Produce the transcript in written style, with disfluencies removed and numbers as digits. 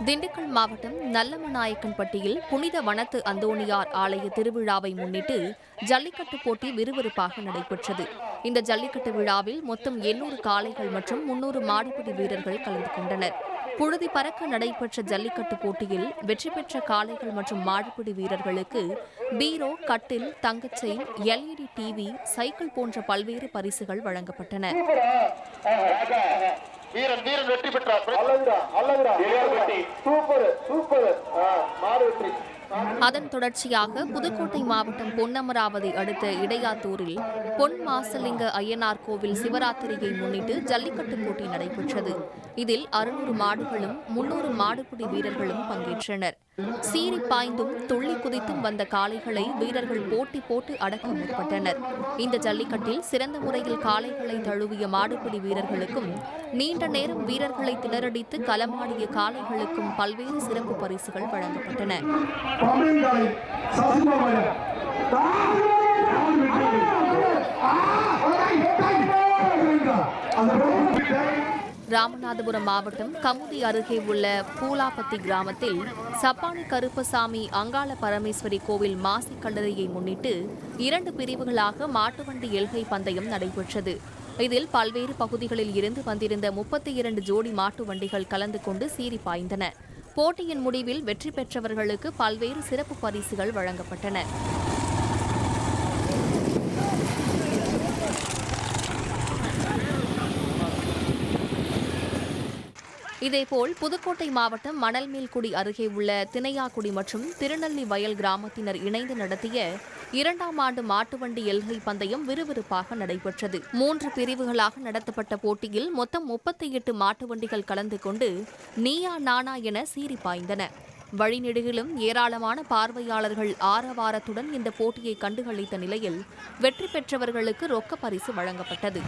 திண்டுக்கல் மாவட்டம் நல்லமநாயக்கன்பட்டியில் புனித வனத்து அந்தோணியார் ஆலய திருவிழாவை முன்னிட்டு ஜல்லிக்கட்டு போட்டி விறுவிறுப்பாக நடைபெற்றது. இந்த ஜல்லிக்கட்டு விழாவில் மொத்தம் 800 காளைகள் மற்றும் 300 மாடுபிடி வீரர்கள் கலந்து கொண்டனர். புழுதி பறக்க நடைபெற்ற ஜல்லிக்கட்டு போட்டியில் வெற்றி பெற்ற காளைகள் மற்றும் மாடுபிடி வீரர்களுக்கு பீரோ, கட்டில், தங்கச்செயின், LED டிவி, சைக்கிள் போன்ற பல்வேறு பரிசுகள் வழங்கப்பட்டன. வீரன் வெற்றி பெற்றார். சூப்பர் சூப்பர் மாடு வெற்றி. அதன் தொடர்ச்சியாக புதுக்கோட்டை மாவட்டம் பொன்னமராவதி அடுத்த இடையாத்தூரில் பொன் மாசலிங்க அய்யனார் கோவில் சிவராத்திரியை முன்னிட்டு ஜல்லிக்கட்டு போட்டி நடைபெற்றது. இதில் 600 மாடுகளும் 300 மாடுபிடி வீரர்களும் பங்கேற்றனர். சீறி பாய்ந்தும் துள்ளி குதித்தும் வந்த காளைகளை வீரர்கள் போட்டி போட்டு அடக்க முற்பட்டனர். இந்த ஜல்லிக்கட்டில் சிறந்த முறையில் காளைகளை தழுவிய மாடுபிடி வீரர்களுக்கும் நீண்ட நேரம் வீரர்களை திணறடித்து களமாடிய காளைகளுக்கும் பல்வேறு சிறப்பு பரிசுகள் வழங்கப்பட்டன. ராமநாதபுரம் மாவட்டம் கமுதி அருகே உள்ள பூலாப்பத்தி கிராமத்தில் சப்பானி கருப்பசாமி அங்காள பரமேஸ்வரி கோவில் மாசி கல்லறையை முன்னிட்டு 2 பிரிவுகளாக மாட்டுவண்டி எல்கை பந்தயம் நடைபெற்றது. இதில் பல்வேறு பகுதிகளில் இருந்து வந்திருந்த 32 ஜோடி மாட்டு வண்டிகள் கலந்து கொண்டு சீறி பாய்ந்தன. போட்டியின் முடிவில் வெற்றி பெற்றவர்களுக்கு பல்வேறு சிறப்பு பரிசுகள் வழங்கப்பட்டன. இதேபோல் புதுக்கோட்டை மாவட்டம் மணல்மேல்குடி அருகே உள்ள தினையாக்குடி மற்றும் திருநெல்லி வயல் கிராமத்தினர் இணைந்து நடத்திய 2ஆம் ஆண்டு மாட்டுவண்டி எல்கை பந்தயம் விறுவிறுப்பாக நடைபெற்றது. 3 பிரிவுகளாக நடத்தப்பட்ட போட்டியில் மொத்தம் 38 மாட்டு வண்டிகள் கலந்து கொண்டு நீயா நானா என சீறி பாய்ந்தன. வழிநெடுகிலும் ஏராளமான பார்வையாளர்கள் ஆரவாரத்துடன் இந்த போட்டியை கண்டுகளித்த நிலையில் வெற்றி பெற்றவர்களுக்கு ரொக்க பரிசு வழங்கப்பட்டது.